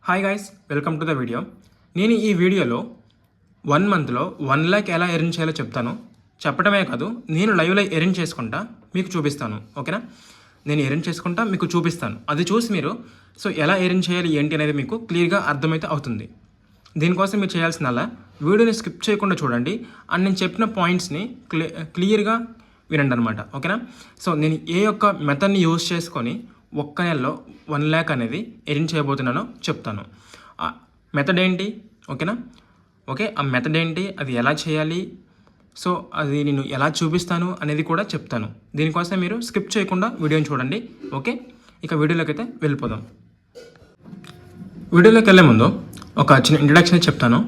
Hi guys, welcome to the video. నేను ఈ వీడియోలో 1 మంత్లో 1 lakh ఎలా ఎర్న్ చేయాలో చెప్తాను. చెప్పడమే కాదు, నేను లైవ్లో ఎర్న్ చేసుకుంటా మీకు చూపిస్తాను. ఓకేనా? నేను ఎర్న్ చేసుకుంటా మీకు చూపిస్తాను. అది చూసి మీరు ఎలా ఎర్న్ చేయాలి ఏంటి అనేది మీకు క్లియర్గా అర్థమైతే అవుతుంది. దీనికోసం మీరు చేయాల్సిన వీడియోని స్కిప్ చేయకుండా చూడండి అండ్ నేను చెప్పిన పాయింట్స్ని క్లియర్గా వినండి అనమాట. ఓకేనా? నేను ఏ యొక్క మెథడ్ని యూజ్ చేసుకొని ఒక్క నెలలో 1 lakh అనేది ఎర్న్ చేయబోతున్నానో చెప్తాను. ఆ మెథడ్ ఏంటి? ఓకేనా? ఆ మెథడ్ ఏంటి, అది ఎలా చేయాలి, అది నేను ఎలా చూపిస్తాను అనేది కూడా చెప్తాను. దీనికోసం మీరు స్కిప్ చేయకుండా వీడియోని చూడండి. ఓకే, ఇక వీడియోలోకి అయితే వెళ్ళిపోదాం. వీడియోలోకి వెళ్ళే ముందు ఒక చిన్న ఇంట్రడక్షన్ చెప్తాను.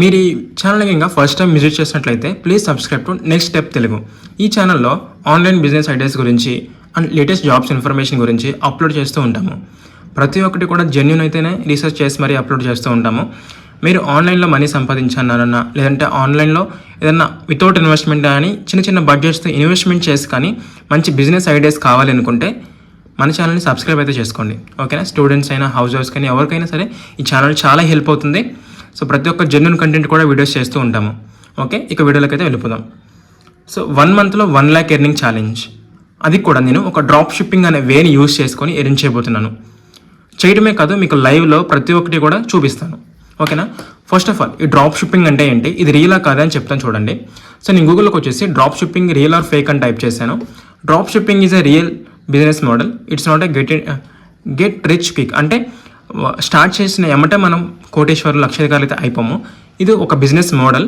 మీరు ఈ ఛానల్కి ఇంకా ఫస్ట్ టైం విజిట్ చేసినట్లయితే please subscribe to next step Telugu. ఈ ఛానల్లో ఆన్లైన్ బిజినెస్ ఐడియాస్ గురించి అండ్ లేటెస్ట్ జాబ్స్ ఇన్ఫర్మేషన్ గురించి అప్లోడ్ చేస్తూ ఉంటాము. ప్రతి ఒక్కటి కూడా జెన్యూన్ అయితేనే రీసెర్చ్ చేసి మరీ అప్లోడ్ చేస్తూ ఉంటాము. మీరు ఆన్లైన్లో మనీ సంపాదించాలన్నా లేదంటే ఆన్లైన్లో ఏదన్నా వితౌట్ ఇన్వెస్ట్మెంట్ కానీ చిన్న బడ్జెట్స్తో ఇన్వెస్ట్మెంట్ చేసి కానీ మంచి బిజినెస్ ఐడియాస్ కావాలి అనుకుంటే మన ఛానల్ని సబ్స్క్రైబ్ అయితే చేసుకోండి. ఓకేనా? స్టూడెంట్స్ అయినా హౌస్ వైఫ్స్ కానీ ఎవరికైనా సరే ఈ ఛానల్ చాలా హెల్ప్ అవుతుంది. ప్రతి ఒక్క జెన్యూన్ కంటెంట్ కూడా వీడియోస్ చేస్తూ ఉంటాము. ఓకే, ఇక వీడియోలోకి అయితే వెళ్ళిపోదాం. 1 మంత్లో 1 lakh ఎర్నింగ్ ఛాలెంజ్, అది కూడా నేను ఒక డ్రాప్ షిప్పింగ్ అనే వేని యూజ్ చేసుకొని ఎర్న్ చేయబోతున్నాను. చేయడమే కాదు, మీకు లైవ్లో ప్రతి ఒక్కటి కూడా చూపిస్తాను. ఓకేనా? ఫస్ట్ ఆఫ్ ఆల్, ఈ డ్రాప్ షిప్పింగ్ అంటే ఏంటి, ఇది రియలా కాదా అని చెప్తాను చూడండి. నేను గూగుల్లోకి వచ్చేసి drop shipping real are fake అని టైప్ చేశాను. Drop shipping is a real business model. It's not a get rich quick. అంటే స్టార్ట్ చేసిన ఏమంటే మనం కోటేశ్వరులు లక్షాధికారులు అయితే అయిపోము. ఇది ఒక బిజినెస్ మోడల్.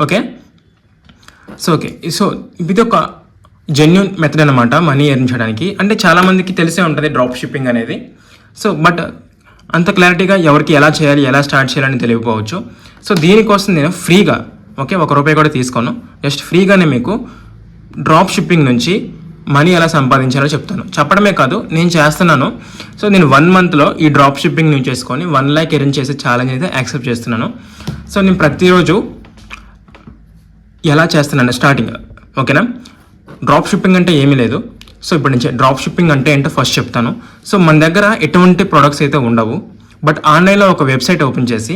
ఓకే, ఇది ఒక జెన్యూన్ మెథడ్ అనమాట మనీ ఎర్న్ చేయడానికి. అంటే చాలామందికి తెలిసే ఉంటుంది డ్రాప్ షిప్పింగ్ అనేది. బట్ అంత క్లారిటీగా ఎవరికి ఎలా చేయాలి, ఎలా స్టార్ట్ చేయాలని తెలియకపోవచ్చు. దీనికోసం నేను ఫ్రీగా, ₹1 కూడా తీసుకోను, జస్ట్ ఫ్రీగానే మీకు డ్రాప్ షిప్పింగ్ నుంచి మనీ ఎలా సంపాదించాలో చెప్తాను. చెప్పడమే కాదు, నేను చేస్తున్నాను. నేను 1 మంత్లో ఈ డ్రాప్ షిప్పింగ్ నుంచి చేసుకొని 1 lakh ఎర్న్ చేసే ఛాలెంజ్ అయితే యాక్సెప్ట్ చేస్తున్నాను. నేను ప్రతిరోజు ఎలా చేస్తున్నాను స్టార్టింగ్. ఓకేనా? డ్రాప్ షిప్పింగ్ అంటే ఏమీ లేదు. ఇప్పుడు నుంచి డ్రాప్ షిప్పింగ్ అంటే ఏంటో ఫస్ట్ చెప్తాను. మన దగ్గర ఎటువంటి ప్రొడక్ట్స్ అయితే ఉండవు, బట్ ఆన్లైన్లో ఒక వెబ్సైట్ ఓపెన్ చేసి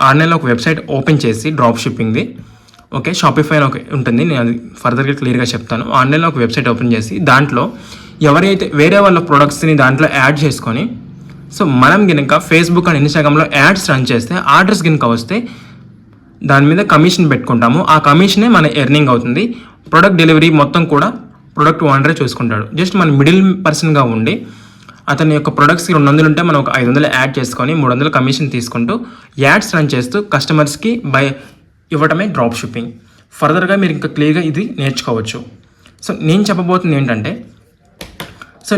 ఆన్లైన్లో ఒక వెబ్సైట్ ఓపెన్ చేసి డ్రాప్ షిప్పింగ్ది షాపిఫై అని ఉంటుంది. నేను అది ఫర్దర్గా క్లియర్గా చెప్తాను. ఆన్లైన్లో ఒక వెబ్సైట్ ఓపెన్ చేసి దాంట్లో ఎవరైతే వేరే వాళ్ళ ప్రొడక్ట్స్ని దాంట్లో యాడ్ చేసుకొని మనం కనుక ఫేస్బుక్ అండ్ ఇన్స్టాగ్రామ్లో యాడ్స్ రన్ చేస్తే ఆర్డర్స్ కనుక వస్తే దాని మీద కమిషన్ పెట్టుకుంటాము. ఆ కమిషనే మన ఎర్నింగ్ అవుతుంది. ప్రొడక్ట్ డెలివరీ మొత్తం కూడా ప్రొడక్ట్ ఓనరే చూసుకుంటాడు. జస్ట్ మన మిడిల్ పర్సన్గా ఉండి అతని యొక్క ప్రొడక్ట్స్కి 200 ఉంటే మనం ఒక 500 యాడ్ చేసుకొని 300 కమిషన్ తీసుకుంటూ యాడ్స్ రన్ చేస్తూ కస్టమర్స్కి ఇవ్వటమే డ్రాప్ షిప్పింగ్. ఫర్దర్గా మీరు ఇంకా క్లియర్గా ఇది నేర్చుకోవచ్చు. నేను చెప్పబోతుంది ఏంటంటే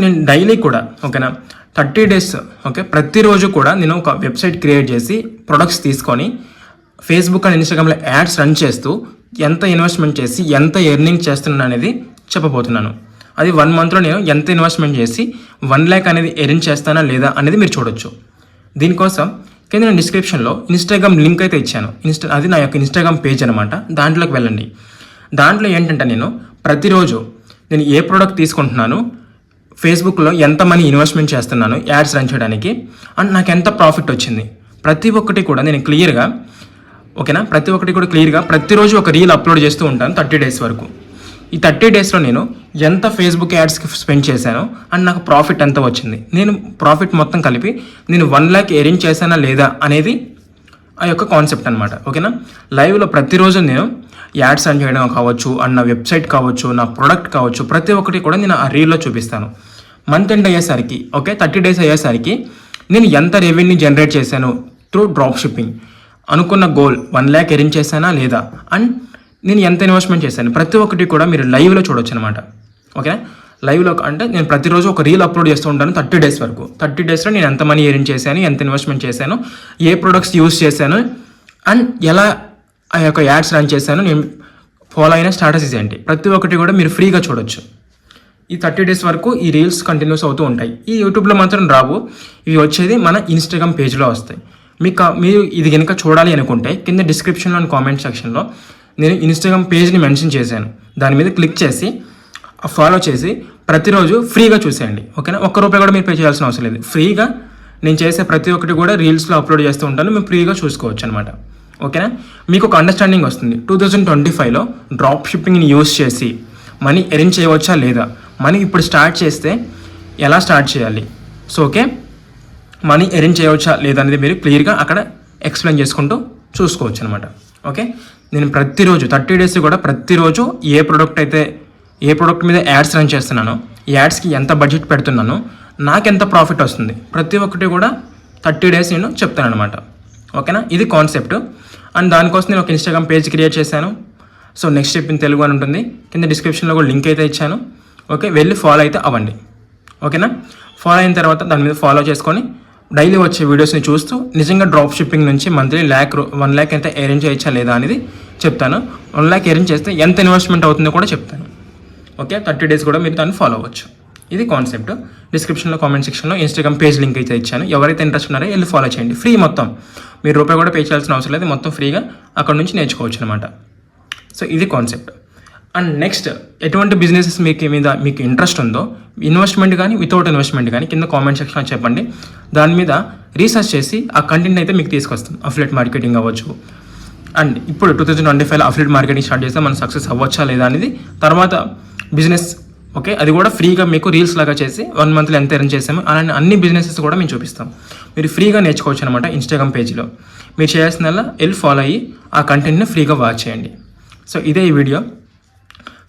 నేను డైలీ కూడా 30 days ప్రతిరోజు కూడా నేను ఒక వెబ్సైట్ క్రియేట్ చేసి ప్రొడక్ట్స్ తీసుకొని ఫేస్బుక్ అండ్ ఇన్స్టాగ్రామ్లో యాడ్స్ రన్ చేస్తూ ఎంత ఇన్వెస్ట్మెంట్ చేసి ఎంత ఎర్నింగ్ చేస్తున్నాను అనేది చెప్పబోతున్నాను. అది 1 monthలో నేను ఎంత ఇన్వెస్ట్మెంట్ చేసి 1 lakh అనేది ఎర్న్ చేస్తానా లేదా అనేది మీరు చూడొచ్చు. దీనికోసం కింద నేను డిస్క్రిప్షన్లో ఇన్స్టాగ్రామ్ లింక్ అయితే ఇచ్చాను. అది నా యొక్క ఇన్స్టాగ్రామ్ పేజ్ అనమాట. దాంట్లోకి వెళ్ళండి. దాంట్లో ఏంటంటే నేను ప్రతిరోజు నేను ఏ ప్రోడక్ట్ తీసుకుంటున్నాను, ఫేస్బుక్లో ఎంత మనీ ఇన్వెస్ట్మెంట్ చేస్తున్నాను యాడ్స్ రన్ చేయడానికి, అండ్ నాకు ఎంత ప్రాఫిట్ వచ్చింది, ప్రతి ఒక్కటి కూడా నేను క్లియర్గా ప్రతిరోజు ఒక రీల్ అప్లోడ్ చేస్తూ ఉంటాను 30 days వరకు. ఈ 30 daysలో నేను ఎంత ఫేస్బుక్ యాడ్స్కి స్పెండ్ చేశానో అండ్ నాకు ప్రాఫిట్ ఎంత వచ్చింది, నేను ప్రాఫిట్ మొత్తం కలిపి నేను 1 lakh ఎర్న్ చేశానా లేదా అనేది ఆ యొక్క కాన్సెప్ట్ అనమాట. ఓకేనా? లైవ్లో ప్రతిరోజు నేను యాడ్స్ రన్ చేయడం కావచ్చు, అండ్ నా వెబ్సైట్ కావచ్చు, నా ప్రోడక్ట్ కావచ్చు, ప్రతి ఒక్కటి కూడా నేను ఆ రీల్లో చూపిస్తాను. మంత్ ఎండ్ అయ్యేసరికి 30 days అయ్యేసరికి నేను ఎంత రెవెన్యూ జనరేట్ చేశాను త్రూ డ్రాప్ షిప్పింగ్, అనుకున్న గోల్ 1 lakh ఎర్న్ చేశానా లేదా, అండ్ నేను ఎంత ఇన్వెస్ట్మెంట్ చేశాను, ప్రతి ఒక్కటి కూడా మీరు లైవ్లో చూడొచ్చు అనమాట. ఓకే, లైవ్లో అంటే నేను ప్రతిరోజు ఒక రీల్ అప్లోడ్ చేస్తూ ఉంటాను 30 days వరకు. 30 daysలో నేను ఎంత మనీ ఎర్న్ చేశాను, ఎంత ఇన్వెస్ట్మెంట్ చేశాను, ఏ ప్రొడక్ట్స్ యూజ్ చేశాను, అండ్ ఎలా ఆ యొక్క యాడ్స్ రన్ చేశాను, నేను ఫాలో అయిన స్ట్రాటజీస్ ఏంటి, ప్రతి ఒక్కటి కూడా మీరు ఫ్రీగా చూడొచ్చు. ఈ 30 days వరకు ఈ రీల్స్ కంటిన్యూస్ అవుతూ ఉంటాయి. ఈ యూట్యూబ్లో మాత్రం రావు, ఇవి వచ్చేది మన ఇన్స్టాగ్రామ్ పేజ్లో వస్తాయి. మీరు ఇది కనుక చూడాలి అనుకుంటే కింద డిస్క్రిప్షన్లో కామెంట్ సెక్షన్లో నేను ఇన్స్టాగ్రామ్ పేజ్ని మెన్షన్ చేశాను. దాని మీద క్లిక్ చేసి ఫాలో చేసి ప్రతిరోజు ఫ్రీగా చూసేయండి. ఓకేనా? ₹1 కూడా మీరు పే చేయాల్సిన అవసరం లేదు. ఫ్రీగా నేను చేసే ప్రతి ఒక్కటి కూడా రీల్స్లో అప్లోడ్ చేస్తూ ఉంటాను, మీరు ఫ్రీగా చూసుకోవచ్చు అనమాట. ఓకేనా, మీకు ఒక అండర్స్టాండింగ్ వస్తుంది. 2025లో డ్రాప్ షిప్పింగ్ని యూస్ చేసి మనీ ఎర్న్ చేయవచ్చా లేదా, మనీ ఇప్పుడు స్టార్ట్ చేస్తే ఎలా స్టార్ట్ చేయాలి, సో ఓకే మనీ ఎర్న్ చేయవచ్చా లేదా అనేది మీరు క్లియర్గా అక్కడ ఎక్స్ప్లెయిన్ చేసుకుంటూ చూసుకోవచ్చు అనమాట. ఓకే, నేను ప్రతిరోజు 30 డేస్ కూడా ప్రతిరోజు ఏ ప్రోడక్ట్ మీద యాడ్స్ రన్ చేస్తున్నానో, ఈ యాడ్స్కి ఎంత బడ్జెట్ పెడుతున్నానో, నాకెంత ప్రాఫిట్ వస్తుంది, ప్రతి ఒక్కటి కూడా 30 డేస్ నేను చెప్తాను అనమాట. ఓకేనా, ఇది కాన్సెప్ట్. అండ్ దానికోసం నేను ఒక ఇన్స్టాగ్రామ్ పేజ్ క్రియేట్ చేశాను. So next step in Telugu అని ఉంటుంది, కింద డిస్క్రిప్షన్లో కూడా లింక్ అయితే ఇచ్చాను. ఓకే, వెళ్ళి ఫాలో అయితే అవ్వండి. ఓకేనా, ఫాలో అయిన తర్వాత దాని మీద ఫాలో చేసుకొని డైలీ వచ్చే వీడియోస్ని చూస్తూ నిజంగా డ్రాప్ షిప్పింగ్ నుంచి మంత్లీ 1 lakh ఎంత ఎర్న్ చేయొచ్చా లేదా అనేది చెప్తాను. 1 lakh ఎర్న్ చేస్తే ఎంత ఇన్వెస్ట్మెంట్ అవుతుందో కూడా చెప్తాను. ఓకే, 30 డేస్ కూడా మీరు దాన్ని ఫాలో అవ్వచ్చు. ఇది కాన్సెప్ట్. డిస్క్రిప్షన్లో కామెంట్ సెక్షన్లో ఇన్స్టాగ్రామ్ పేజ్ లింక్ అయితే ఇచ్చాను. ఎవరైతే ఇంట్రెస్ట్ ఉన్నారో వెళ్ళి ఫాలో చేయండి. ఫ్రీ, మొత్తం మీరు రూపాయి కూడా పే చేయాల్సిన అవసరం లేదు, మొత్తం ఫ్రీగా అక్కడ నుంచి నేర్చుకోవచ్చు అనమాట. సో ఇది కాన్సెప్ట్. అండ్ నెక్స్ట్, ఎటువంటి బిజినెసెస్ మీకు ఇంట్రెస్ట్ ఉందో, ఇన్వెస్ట్మెంట్ కానీ వితౌట్ ఇన్వెస్ట్మెంట్ కానీ కింద కామెంట్ సెక్షన్లో చెప్పండి. దాని మీద రీసెర్చ్ చేసి ఆ కంటెంట్ అయితే మీకు తీసుకొస్తాం. అఫిలియేట్ మార్కెటింగ్ అవ్వచ్చు. అండ్ ఇప్పుడు 2025లో అఫిలియేట్ మార్కెటింగ్ స్టార్ట్ చేస్తే మనం సక్సెస్ అవ్వచ్చా లేదా అనేది తర్వాత బిజినెస్. ఓకే, అది కూడా ఫ్రీగా మీకు రీల్స్ లాగా చేసి 1 monthలో ఎంత ఎర్న్ చేసామో అలానే అన్ని బిజినెసెస్ కూడా మేము చూపిస్తాం. మీరు ఫ్రీగా నేర్చుకోవచ్చు అనమాట. ఇన్స్టాగ్రామ్ పేజ్లో మీరు చేయాల్సిందల్లా వెళ్ళి ఫాలో అయ్యి ఆ కంటెంట్ని ఫ్రీగా వాచ్ చేయండి. సో ఇదే ఈ వీడియో.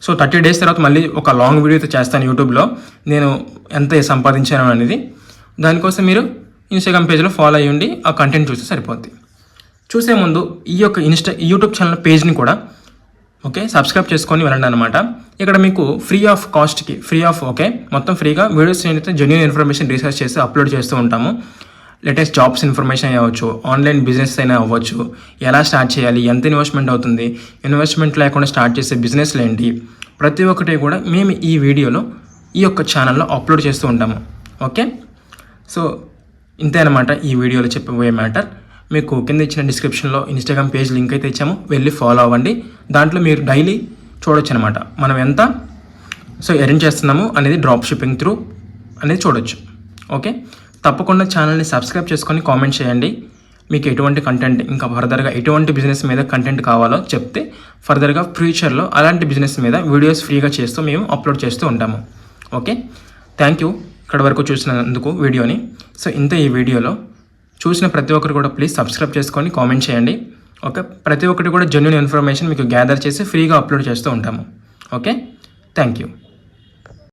సో 30 డేస్ తర్వాత మళ్ళీ ఒక లాంగ్ వీడియో అయితే చేస్తాను యూట్యూబ్లో, నేను ఎంత సంపాదించాను అనేది. దానికోసం మీరు ఇన్స్టాగ్రామ్ పేజ్లో ఫాలో అయ్యండి, ఆ కంటెంట్ చూస్తే సరిపోద్ది. చూసే ముందు ఈ యొక్క యూట్యూబ్ ఛానల్ పేజ్ని కూడా ఓకే సబ్స్క్రైబ్ చేసుకొని వెళ్ళండి అనమాట. ఇక్కడ మీకు ఫ్రీ ఆఫ్ కాస్ట్కి ఓకే మొత్తం ఫ్రీగా వీడియోస్ అయితే జెన్యూన్ ఇన్ఫర్మేషన్ రీసెర్చ్ చేసి అప్లోడ్ చేస్తూ ఉంటాము. లేటెస్ట్ జాబ్స్ ఇన్ఫర్మేషన్ అవ్వచ్చు, ఆన్లైన్ బిజినెస్ అయినా అవ్వచ్చు, ఎలా స్టార్ట్ చేయాలి, ఎంత ఇన్వెస్ట్మెంట్ అవుతుంది, ఇన్వెస్ట్మెంట్ లేకుండా స్టార్ట్ చేసే బిజినెస్లు ఏంటి, ప్రతి ఒక్కటి కూడా మేము ఈ వీడియోలో ఈ యొక్క ఛానల్లో అప్లోడ్ చేస్తూ ఉంటాము. ఓకే, సో ఇంతే అనమాట ఈ వీడియోలో చెప్పబోయే మ్యాటర్. మీకు కింద ఇచ్చిన డిస్క్రిప్షన్లో ఇన్స్టాగ్రామ్ పేజ్ లింక్ అయితే ఇచ్చాము, వెళ్ళి ఫాలో అవ్వండి. దాంట్లో మీరు డైలీ చూడొచ్చు అనమాట మనం ఎంత ఎర్న్ చేస్తున్నాము అనేది డ్రాప్ షిప్పింగ్ త్రూ అనేది చూడొచ్చు. ఓకే, తప్పకుండా ఛానల్ని సబ్స్క్రైబ్ చేసుకొని కామెంట్ చేయండి. మీకు ఎటువంటి కంటెంట్ ఇంకా ఫర్దర్గా ఎటువంటి బిజినెస్ మీద కంటెంట్ కావాలో చెప్తే ఫర్దర్గా ఫ్యూచర్లో అలాంటి బిజినెస్ మీద వీడియోస్ ఫ్రీగా చేస్తూ మేము అప్లోడ్ చేస్తూ ఉంటాము. ఓకే, థ్యాంక్ యూ ఇక్కడ వరకు చూసినందుకు వీడియోని. సో ఇంత ఈ వీడియోలో చూసిన ప్రతి ఒక్కరు కూడా ప్లీజ్ సబ్స్క్రైబ్ చేసుకొని కామెంట్ చేయండి. ఓకే, ప్రతి ఒక్కటి కూడా జెన్యూన్ ఇన్ఫర్మేషన్ మీకు గ్యాదర్ చేసి ఫ్రీగా అప్లోడ్ చేస్తూ ఉంటాము. Okay, thank you.